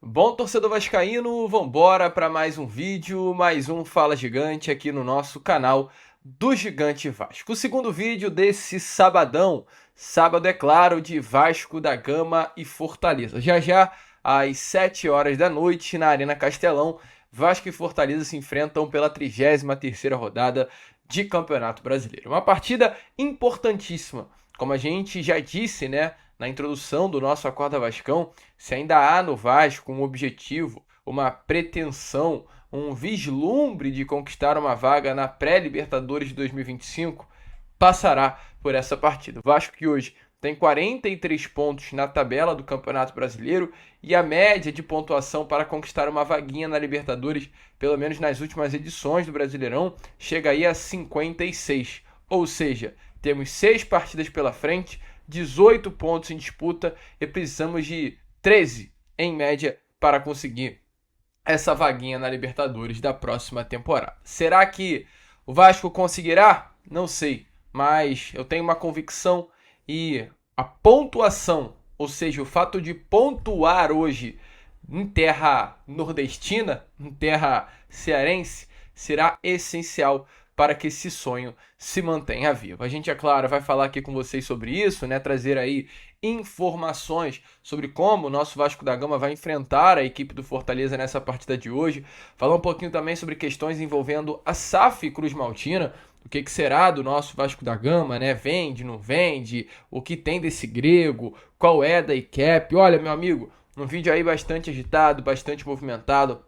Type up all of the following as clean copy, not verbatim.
Bom, torcedor vascaíno, vambora para mais um vídeo, mais um Fala Gigante aqui no nosso canal do Gigante Vasco. O segundo vídeo desse sabadão, sábado é claro, de Vasco da Gama e Fortaleza. Já já, às 7 horas da noite, na Arena Castelão, Vasco e Fortaleza se enfrentam pela 33ª rodada de Campeonato Brasileiro. Uma partida importantíssima, como a gente já disse, né, na introdução do nosso Acorda Vascão. Se ainda há no Vasco um objetivo, uma pretensão, um vislumbre de conquistar uma vaga na pré-Libertadores de 2025, passará por essa partida. O Vasco que hoje tem 43 pontos na tabela do Campeonato Brasileiro e a média de pontuação para conquistar uma vaguinha na Libertadores, pelo menos nas últimas edições do Brasileirão, chega aí a 56. Ou seja, temos 6 partidas pela frente, 18 pontos em disputa e precisamos de 13 em média para conseguir essa vaguinha na Libertadores da próxima temporada. Será que o Vasco conseguirá? Não sei, mas eu tenho uma convicção e a pontuação, ou seja, o fato de pontuar hoje em terra nordestina, em terra cearense, será essencial para que esse sonho se mantenha vivo. A gente, é claro, vai falar aqui com vocês sobre isso, né? Trazer aí informações sobre como o nosso Vasco da Gama vai enfrentar a equipe do Fortaleza nessa partida de hoje. Falar um pouquinho também sobre questões envolvendo a SAF Cruz Maltina, o que será do nosso Vasco da Gama, né? Vende, não vende? O que tem desse grego? Qual é da ICAP? Olha, meu amigo, um vídeo aí bastante agitado, bastante movimentado,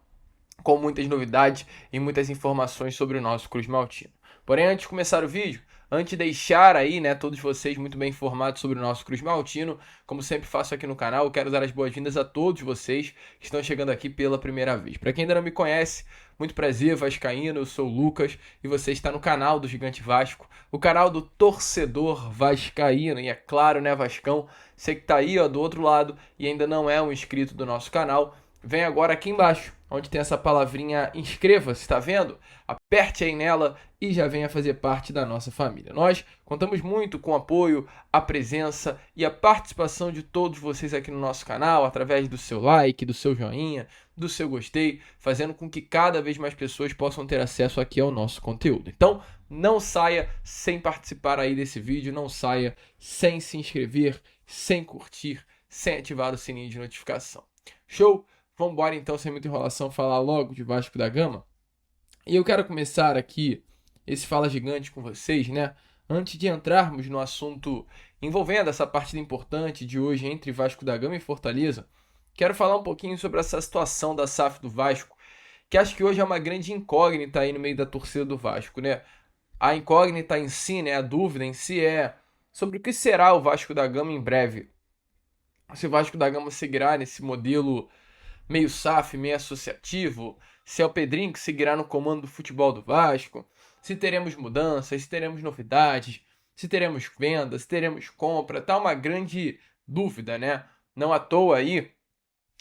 com muitas novidades e muitas informações sobre o nosso Cruz Maltino. Porém, antes de começar o vídeo, antes de deixar aí, né, todos vocês muito bem informados sobre o nosso Cruz Maltino, como sempre faço aqui no canal, eu quero dar as boas-vindas a todos vocês que estão chegando aqui pela primeira vez. Para quem ainda não me conhece, muito prazer, vascaíno, eu sou o Lucas e você está no canal do Gigante Vasco, o canal do torcedor vascaíno. E é claro, né, Vascão, você que está aí, ó, do outro lado e ainda não é um inscrito do nosso canal, vem agora aqui embaixo, onde tem essa palavrinha inscreva-se, está vendo? Aperte aí nela e já venha fazer parte da nossa família. Nós contamos muito com o apoio, a presença e a participação de todos vocês aqui no nosso canal, através do seu like, do seu joinha, do seu gostei, fazendo com que cada vez mais pessoas possam ter acesso aqui ao nosso conteúdo. Então, não saia sem participar aí desse vídeo, não saia sem se inscrever, sem curtir, sem ativar o sininho de notificação. Show? Vamos embora então, sem muita enrolação, falar logo de Vasco da Gama. E eu quero começar aqui esse Fala Gigante com vocês, né? Antes de entrarmos no assunto envolvendo essa partida importante de hoje entre Vasco da Gama e Fortaleza, quero falar um pouquinho sobre essa situação da SAF do Vasco, que acho que hoje é uma grande incógnita aí no meio da torcida do Vasco, né? A incógnita em si, né? A dúvida em si é sobre o que será o Vasco da Gama em breve. Se o Vasco da Gama seguirá nesse modelo meio SAF, meio associativo, se é o Pedrinho que seguirá no comando do futebol do Vasco, se teremos mudanças, se teremos novidades, se teremos vendas, se teremos compra, tá uma grande dúvida, né? Não à toa aí,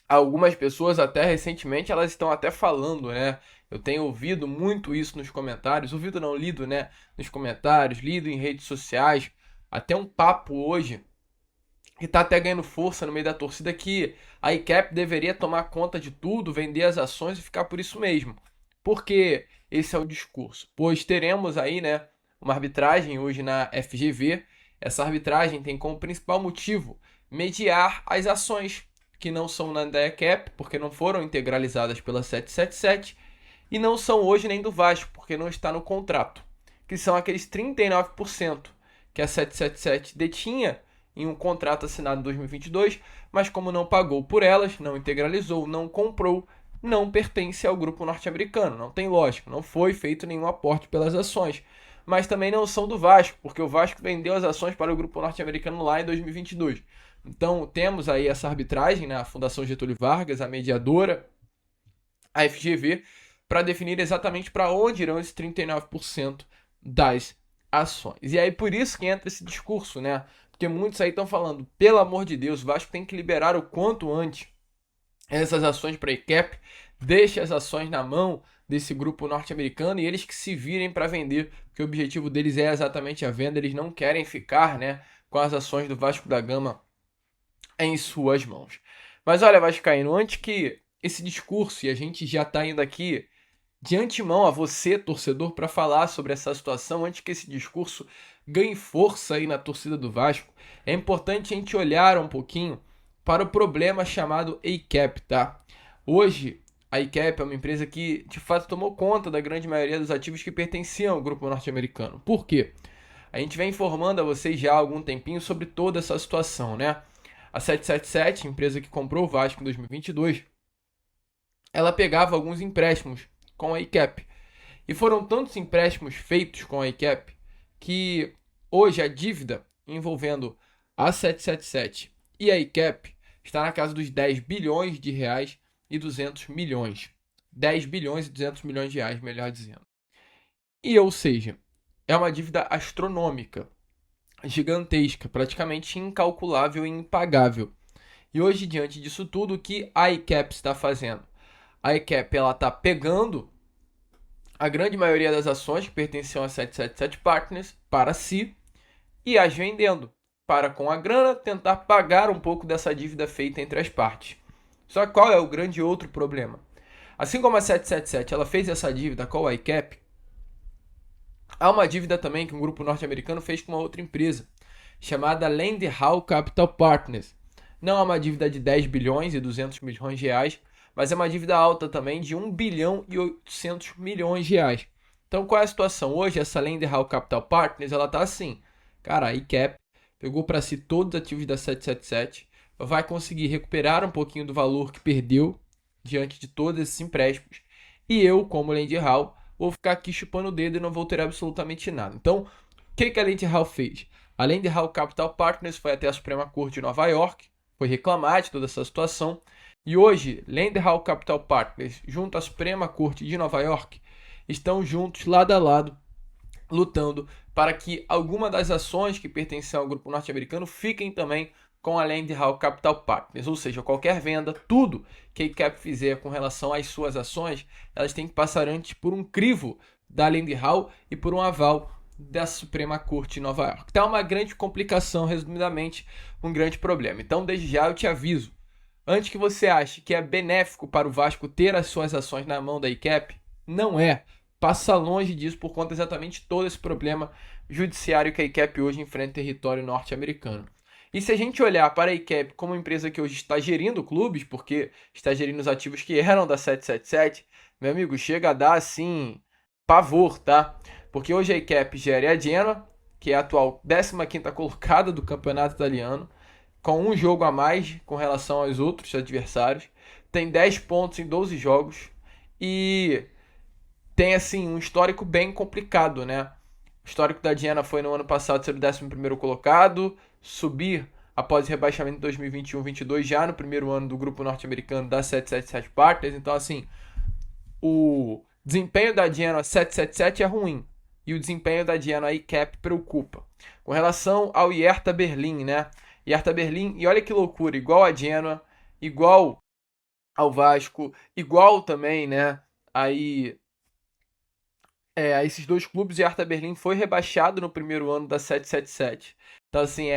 algumas pessoas até recentemente elas estão até falando, né? Eu tenho ouvido muito isso nos comentários, ouvido não, lido, né? Nos comentários, lido em redes sociais, até um papo hoje que tá até ganhando força no meio da torcida, que a ICAP deveria tomar conta de tudo, vender as ações e ficar por isso mesmo. Porque esse é o discurso. Pois teremos aí, né, uma arbitragem hoje na FGV. Essa arbitragem tem como principal motivo mediar as ações que não são na da ICAP, porque não foram integralizadas pela 777, e não são hoje nem do Vasco, porque não está no contrato, que são aqueles 39% que a 777 detinha em um contrato assinado em 2022, mas como não pagou por elas, não integralizou, não comprou, não pertence ao grupo norte-americano. Não tem lógica, não foi feito nenhum aporte pelas ações. Mas também não são do Vasco, porque o Vasco vendeu as ações para o grupo norte-americano lá em 2022. Então temos aí essa arbitragem na Fundação Getúlio Vargas, a mediadora, a FGV, para definir exatamente para onde irão esses 39% das ações. E aí por isso que entra esse discurso, né? Porque muitos aí estão falando, pelo amor de Deus, o Vasco tem que liberar o quanto antes essas ações para a ICAP, deixe as ações na mão desse grupo norte-americano e eles que se virem para vender, porque o objetivo deles é exatamente a venda, eles não querem ficar, né, com as ações do Vasco da Gama em suas mãos. Mas olha, Vascaíno, antes que esse discurso, e a gente já está indo aqui de antemão a você, torcedor, para falar sobre essa situação, antes que esse discurso ganhe força aí na torcida do Vasco, é importante a gente olhar um pouquinho para o problema chamado ACAP, tá? Hoje, a ACAP é uma empresa que, de fato, tomou conta da grande maioria dos ativos que pertenciam ao grupo norte-americano. Por quê? A gente vem informando a vocês já há algum tempinho sobre toda essa situação, né? A 777, empresa que comprou o Vasco em 2022, ela pegava alguns empréstimos com a ICAP. E foram tantos empréstimos feitos com a ICAP que hoje a dívida envolvendo a 777 e a ICAP está na casa dos 10 bilhões de reais e 200 milhões. 10 bilhões e 200 milhões de reais, melhor dizendo. E, ou seja, é uma dívida astronômica, gigantesca, praticamente incalculável e impagável. E hoje, diante disso tudo, o que a ICAP está fazendo? A ICAP está pegando a grande maioria das ações que pertenciam a 777 Partners para si e as vendendo, para com a grana tentar pagar um pouco dessa dívida feita entre as partes. Só que qual é o grande outro problema? Assim como a 777 ela fez essa dívida com a ICAP, há uma dívida também que um grupo norte-americano fez com uma outra empresa, chamada Lendhall Capital Partners. Não é uma dívida de 10 bilhões e 200 milhões de reais, mas é uma dívida alta também de 1 bilhão e 800 milhões de reais. Então qual é a situação? Hoje essa Lendhall Capital Partners ela está assim, cara, a ICAP pegou para si todos os ativos da 777, vai conseguir recuperar um pouquinho do valor que perdeu diante de todos esses empréstimos, e eu, como Lendhall, vou ficar aqui chupando o dedo e não vou ter absolutamente nada. Então, o que a Lendhall fez? A Lendhall Capital Partners foi até a Suprema Corte de Nova York, foi reclamar de toda essa situação, e hoje, Lendhall Capital Partners, junto à Suprema Corte de Nova York, estão juntos, lado a lado, lutando para que alguma das ações que pertencem ao grupo norte-americano fiquem também com a Lendhall Capital Partners. Ou seja, qualquer venda, tudo que a ICAP fizer com relação às suas ações, elas têm que passar antes por um crivo da Lendhall e por um aval da Suprema Corte de Nova York. Então é uma grande complicação, resumidamente, um grande problema. Então, desde já eu te aviso, antes que você ache que é benéfico para o Vasco ter as suas ações na mão da ICAP, não é. Passa longe disso por conta exatamente de todo esse problema judiciário que a ICAP hoje enfrenta em território norte-americano. E se a gente olhar para a ICAP como uma empresa que hoje está gerindo clubes, porque está gerindo os ativos que eram da 777, meu amigo, chega a dar assim pavor, tá? Porque hoje a ICAP gera a Genoa, que é a atual 15ª colocada do campeonato italiano, com um jogo a mais com relação aos outros adversários, tem 10 pontos em 12 jogos e tem assim um histórico bem complicado, né? O histórico da Genoa foi no ano passado ser o 11º colocado, subir após o rebaixamento em 2021-22 já no primeiro ano do grupo norte-americano da 777 Partners. Então assim, o desempenho da Genoa 777 é ruim e o desempenho da Genoa ICAP preocupa. Com relação ao Hertha Berlim, né? Hertha Berlim, e olha que loucura, igual a Genoa, igual ao Vasco, igual também, né, aí a esses dois clubes, o Hertha Berlim foi rebaixado no primeiro ano da 777. Então assim,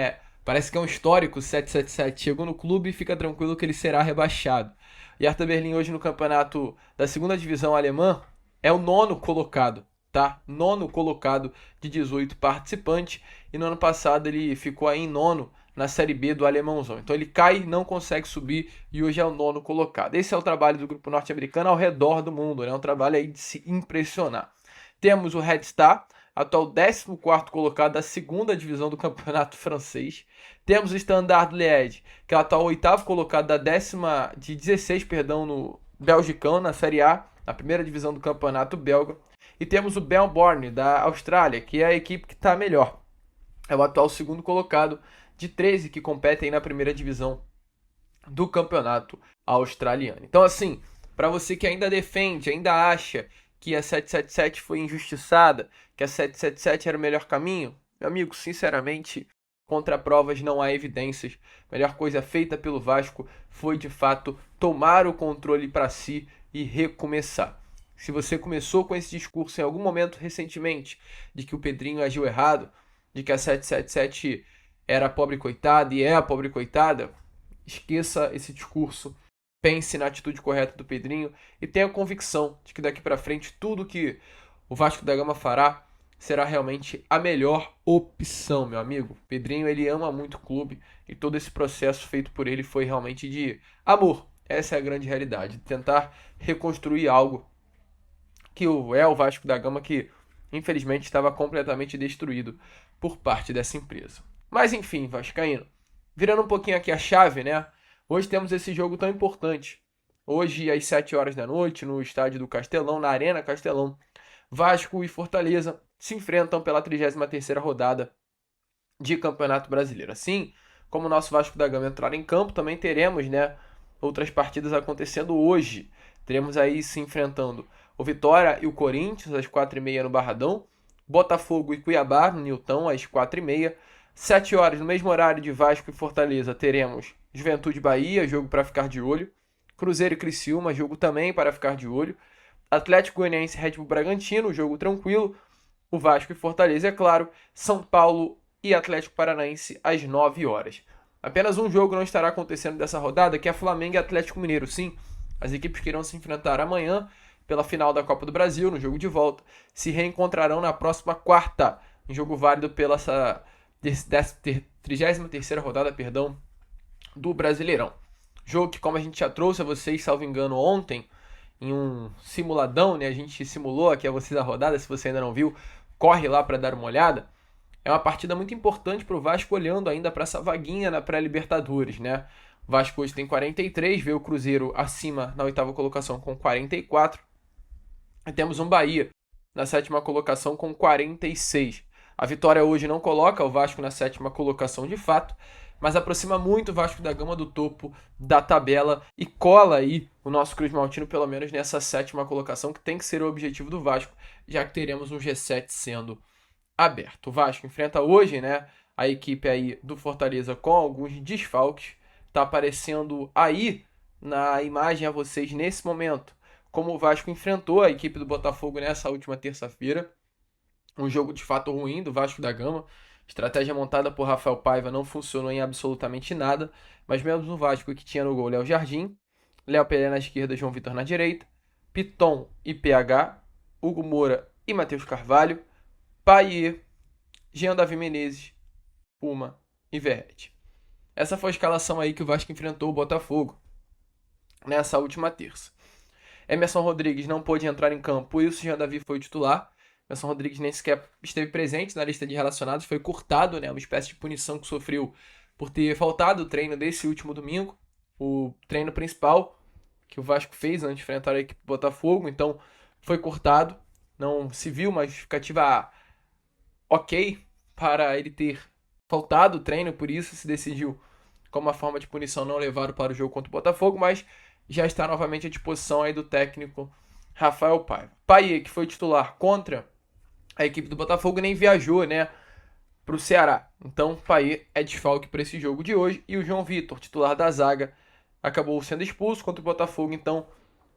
parece que é um histórico 777, chegou no clube e fica tranquilo que ele será rebaixado. E Hertha Berlim hoje no campeonato da segunda divisão alemã é o 9º colocado, tá? 9º colocado de 18 participantes, e no ano passado ele ficou aí em 9º na Série B do Alemãozão. Então ele cai, não consegue subir e hoje é o 9º colocado. Esse é o trabalho do grupo norte-americano ao redor do mundo, né? É um trabalho aí de se impressionar. Temos o Red Star, atual 14º colocado da segunda divisão do campeonato francês. Temos o Standard Liège, que é o atual 8º colocado da 16, no Belgicão, na Série A, na primeira divisão do campeonato belga. E temos o Melbourne, da Austrália, que é a equipe que está melhor. É o atual 2º colocado de 13 que competem na primeira divisão do campeonato australiano. Então assim, para você que ainda defende, ainda acha que a 777 foi injustiçada, que a 777 era o melhor caminho, meu amigo, sinceramente, contra provas não há evidências. A melhor coisa feita pelo Vasco foi, de fato, tomar o controle para si e recomeçar. Se você começou com esse discurso em algum momento recentemente de que o Pedrinho agiu errado, de que a 777 era a pobre coitada e é a pobre coitada, esqueça esse discurso, pense na atitude correta do Pedrinho e tenha convicção de que daqui para frente tudo que o Vasco da Gama fará será realmente a melhor opção, meu amigo. Pedrinho, ele ama muito o clube e todo esse processo feito por ele foi realmente de amor. Essa é a grande realidade, tentar reconstruir algo que é o Vasco da Gama que infelizmente estava completamente destruído por parte dessa empresa. Mas enfim, vascaíno, virando um pouquinho aqui a chave, né? Hoje temos esse jogo tão importante. Hoje, às 7 horas da noite, no estádio do Castelão, na Arena Castelão, Vasco e Fortaleza se enfrentam pela 33ª rodada de Campeonato Brasileiro. Assim como o nosso Vasco da Gama entrar em campo, também teremos, né, outras partidas acontecendo hoje. Teremos aí se enfrentando o Vitória e o Corinthians às 4h30 no Barradão, Botafogo e Cuiabá no Newton às 4h30. 7 horas, no mesmo horário de Vasco e Fortaleza, teremos Juventude Bahia, jogo para ficar de olho. Cruzeiro e Criciúma, jogo também para ficar de olho. Atlético Goianiense e Red Bull Bragantino, jogo tranquilo. O Vasco e Fortaleza, é claro. São Paulo e Atlético Paranaense às 9 horas. Apenas um jogo não estará acontecendo dessa rodada, que é Flamengo e Atlético Mineiro. Sim, as equipes que irão se enfrentar amanhã pela final da Copa do Brasil, no jogo de volta, se reencontrarão na próxima quarta, em jogo válido pela 33ª rodada, do Brasileirão. Jogo que, como a gente já trouxe a vocês, salvo engano, ontem, em um simuladão, né? A gente simulou aqui a vocês a rodada, se você ainda não viu, corre lá para dar uma olhada. É uma partida muito importante para o Vasco, olhando ainda para essa vaguinha na pré-Libertadores, né? O Vasco hoje tem 43, vê o Cruzeiro acima na 8ª colocação com 44. E temos um Bahia na 7ª colocação com 46. A vitória hoje não coloca o Vasco na 7ª colocação de fato, mas aproxima muito o Vasco da Gama do topo da tabela e cola aí o nosso Cruz Maltino pelo menos nessa 7ª colocação, que tem que ser o objetivo do Vasco, já que teremos um G7 sendo aberto. O Vasco enfrenta hoje, né, a equipe aí do Fortaleza com alguns desfalques. Tá aparecendo aí na imagem a vocês nesse momento como o Vasco enfrentou a equipe do Botafogo nessa última terça-feira. Um jogo de fato ruim do Vasco da Gama. Estratégia montada por Rafael Paiva não funcionou em absolutamente nada, mas mesmo no Vasco, que tinha no gol Léo Jardim, Léo Pelé na esquerda, João Vitor na direita, Piton e PH, Hugo Moura e Matheus Carvalho, Paier, Jean Davi Menezes, Puma e Verratti. Essa foi a escalação aí que o Vasco enfrentou o Botafogo nessa última terça. Emerson Rodrigues não pôde entrar em campo, por isso Jean Davi foi o titular. Emerson Rodrigues nem sequer esteve presente na lista de relacionados, foi cortado, né, uma espécie de punição que sofreu por ter faltado o treino desse último domingo, o treino principal que o Vasco fez antes de enfrentar a equipe do Botafogo, então foi cortado, não se viu uma justificativa ok para ele ter faltado o treino, por isso se decidiu, como uma forma de punição, não levar para o jogo contra o Botafogo, mas já está novamente à disposição aí do técnico Rafael Paiva. Paier, que foi titular contra a equipe do Botafogo, nem viajou, né, para o Ceará. Então, Paier é desfalque para esse jogo de hoje. E o João Vitor, titular da zaga, acabou sendo expulso contra o Botafogo. Então,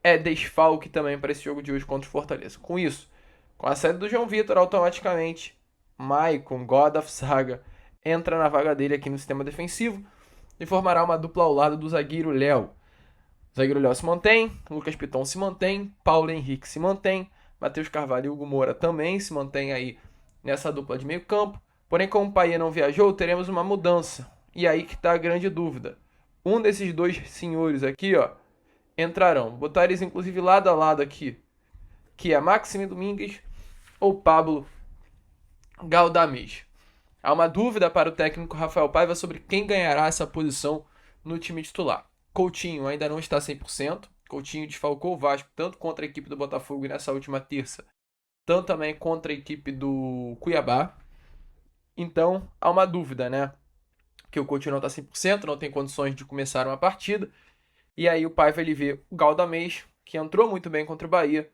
é desfalque também para esse jogo de hoje contra o Fortaleza. Com isso, com a saída do João Vitor, automaticamente, Maicon, God of Saga, entra na vaga dele aqui no sistema defensivo e formará uma dupla ao lado do zagueiro Léo. O zagueiro Léo se mantém, Lucas Piton se mantém, Paulo Henrique se mantém, Matheus Carvalho e Hugo Moura também se mantém aí nessa dupla de meio campo. Porém, como o Paier não viajou, teremos uma mudança. E aí que está a grande dúvida. Um desses dois senhores aqui, ó, entrarão. Vou botar eles inclusive lado a lado aqui, que é Maxime Domingues ou Pablo Galdamez. Há uma dúvida para o técnico Rafael Paiva sobre quem ganhará essa posição no time titular. Coutinho ainda não está 100%. Coutinho desfalcou o Vasco tanto contra a equipe do Botafogo nessa última terça, tanto também contra a equipe do Cuiabá. Então, há uma dúvida, né? Que o Coutinho não está 100%, não tem condições de começar uma partida. E aí o Paiva ele vê o Galdamez, que entrou muito bem contra o Bahia,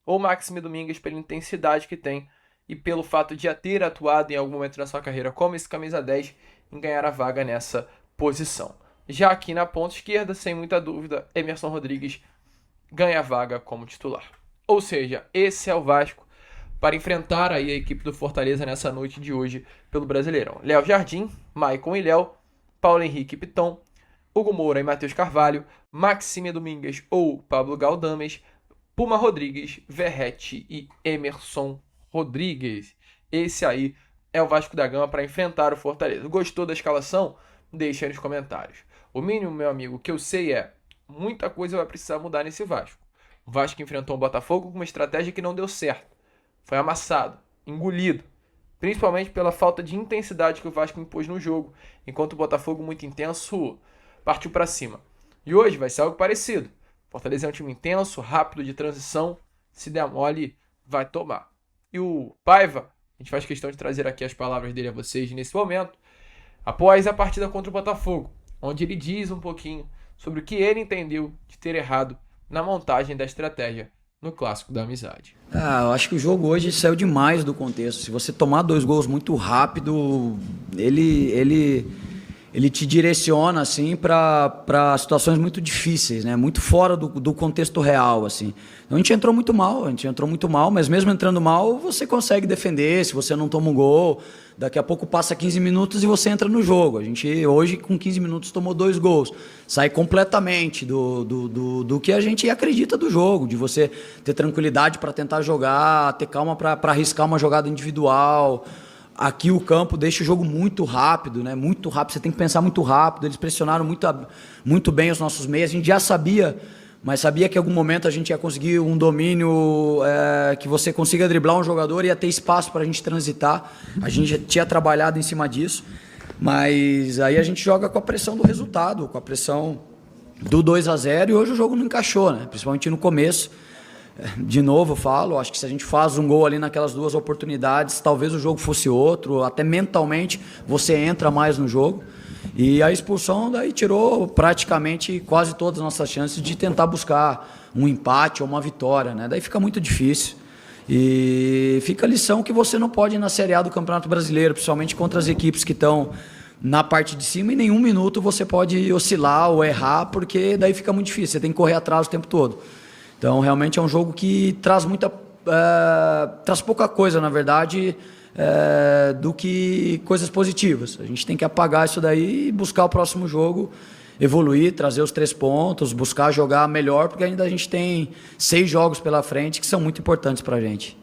ou Maxime Domingues pela intensidade que tem e pelo fato de já ter atuado em algum momento na sua carreira como esse camisa 10 em ganhar a vaga nessa posição. Já aqui na ponta esquerda, sem muita dúvida, Emerson Rodrigues ganha a vaga como titular. Ou seja, esse é o Vasco para enfrentar aí a equipe do Fortaleza nessa noite de hoje pelo Brasileirão. Léo Jardim, Maicon e Léo, Paulo Henrique e Piton, Hugo Moura e Matheus Carvalho, Maxime Domingues ou Pablo Galdames, Puma Rodrigues, Verratti e Emerson Rodrigues. Esse aí é o Vasco da Gama para enfrentar o Fortaleza. Gostou da escalação? Deixa aí nos comentários. O mínimo, meu amigo, que eu sei é muita coisa vai precisar mudar nesse Vasco. O Vasco enfrentou o Botafogo com uma estratégia que não deu certo. Foi amassado, engolido. Principalmente pela falta de intensidade que o Vasco impôs no jogo, enquanto o Botafogo, muito intenso, partiu para cima. E hoje vai ser algo parecido. Fortaleza é um time intenso, rápido de transição. Se der mole, vai tomar. E o Paiva, a gente faz questão de trazer aqui as palavras dele a vocês nesse momento, após a partida contra o Botafogo, onde ele diz um pouquinho sobre o que ele entendeu de ter errado na montagem da estratégia no Clássico da Amizade. Eu acho que o jogo hoje saiu demais do contexto. Se você tomar 2 gols muito rápido, ele te direciona assim para situações muito difíceis, né? Muito fora do contexto real, assim. Então a gente entrou muito mal, mas mesmo entrando mal, você consegue defender, se você não toma um gol, daqui a pouco passa 15 minutos e você entra no jogo. A gente hoje com 15 minutos tomou 2 gols, sai completamente do que a gente acredita do jogo, de você ter tranquilidade para tentar jogar, ter calma para arriscar uma jogada individual. Aqui o campo deixa o jogo muito rápido, né? Muito rápido, você tem que pensar muito rápido. Eles pressionaram muito bem os nossos meios. A gente já sabia, mas sabia que em algum momento a gente ia conseguir um domínio que você consiga driblar um jogador e ia ter espaço para a gente transitar. A gente já tinha trabalhado em cima disso, mas aí a gente joga com a pressão do resultado, com a pressão do 2-0 e hoje o jogo não encaixou, né? Principalmente no começo. De novo eu falo, acho que se a gente faz um gol ali naquelas 2 oportunidades, talvez o jogo fosse outro, até mentalmente você entra mais no jogo. E a expulsão daí tirou praticamente quase todas as nossas chances de tentar buscar um empate ou uma vitória, né? Daí fica muito difícil. E fica a lição que você não pode ir na Série A do Campeonato Brasileiro, principalmente contra as equipes que estão na parte de cima, em nenhum minuto você pode oscilar ou errar, porque daí fica muito difícil, você tem que correr atrás o tempo todo. Então, realmente é um jogo que traz traz pouca coisa, na verdade, do que coisas positivas. A gente tem que apagar isso daí e buscar o próximo jogo, evoluir, trazer os 3 pontos, buscar jogar melhor, porque ainda a gente tem 6 jogos pela frente que são muito importantes pra gente.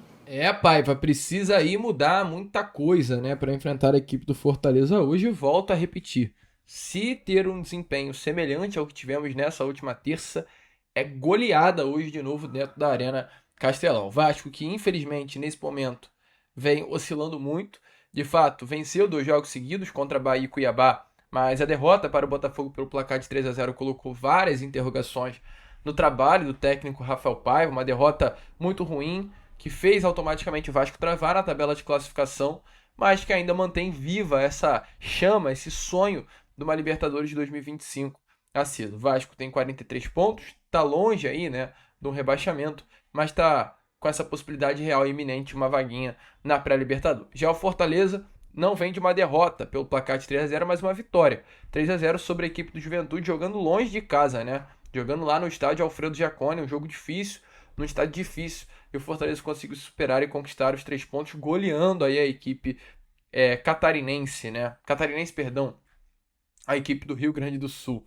Paiva, precisa aí mudar muita coisa, né, para enfrentar a equipe do Fortaleza hoje. Volto a repetir, se ter um desempenho semelhante ao que tivemos nessa última terça, é goleada hoje de novo dentro da Arena Castelão. Vasco que infelizmente nesse momento vem oscilando muito. De fato, venceu 2 jogos seguidos contra Bahia e Cuiabá, mas a derrota para o Botafogo pelo placar de 3-0 colocou várias interrogações no trabalho do técnico Rafael Paiva. Uma derrota muito ruim que fez automaticamente o Vasco travar na tabela de classificação, mas que ainda mantém viva essa chama, esse sonho de uma Libertadores de 2025. O Vasco tem 43 pontos, está longe aí, né, do rebaixamento, mas está com essa possibilidade real e iminente, uma vaguinha na pré-Libertadores. Já o Fortaleza não vem de uma derrota pelo placar de 3-0, mas uma vitória. 3-0 sobre a equipe do Juventude, jogando longe de casa, né? Jogando lá no estádio Alfredo Jaconi, um jogo difícil, num estádio difícil. E o Fortaleza conseguiu superar e conquistar os 3 pontos, goleando aí a equipe catarinense, né? Catarinense, perdão, a equipe do Rio Grande do Sul.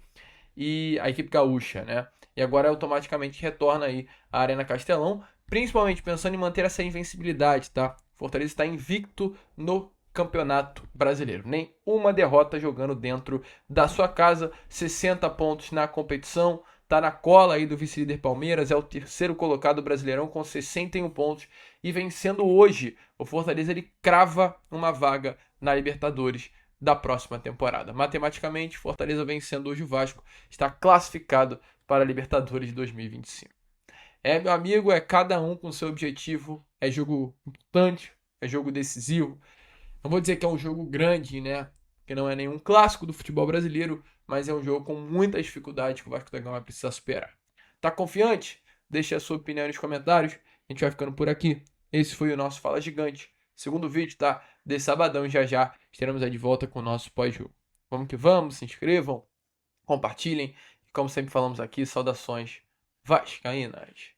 E a equipe gaúcha, né? E agora automaticamente retorna aí à Arena Castelão, principalmente pensando em manter essa invencibilidade, tá? Fortaleza está invicto no Campeonato Brasileiro. Nem uma derrota jogando dentro da sua casa, 60 pontos na competição, tá na cola aí do vice-líder Palmeiras, é o 3º colocado Brasileirão com 61 pontos e vencendo hoje, o Fortaleza ele crava uma vaga na Libertadores da próxima temporada. Matematicamente, Fortaleza vencendo hoje o Vasco, está classificado para a Libertadores de 2025. Meu amigo, cada um com seu objetivo, é jogo importante, é jogo decisivo. Não vou dizer que é um jogo grande, né? Que não é nenhum clássico do futebol brasileiro, mas é um jogo com muitas dificuldades que o Vasco da Gama precisa superar. Tá confiante? Deixe a sua opinião nos comentários. A gente vai ficando por aqui. Esse foi o nosso Fala Gigante. Segundo vídeo, tá? De sabadão, já estaremos aí de volta com o nosso pós-jogo. Vamos que vamos, se inscrevam, compartilhem. E como sempre falamos aqui, saudações vascaínas.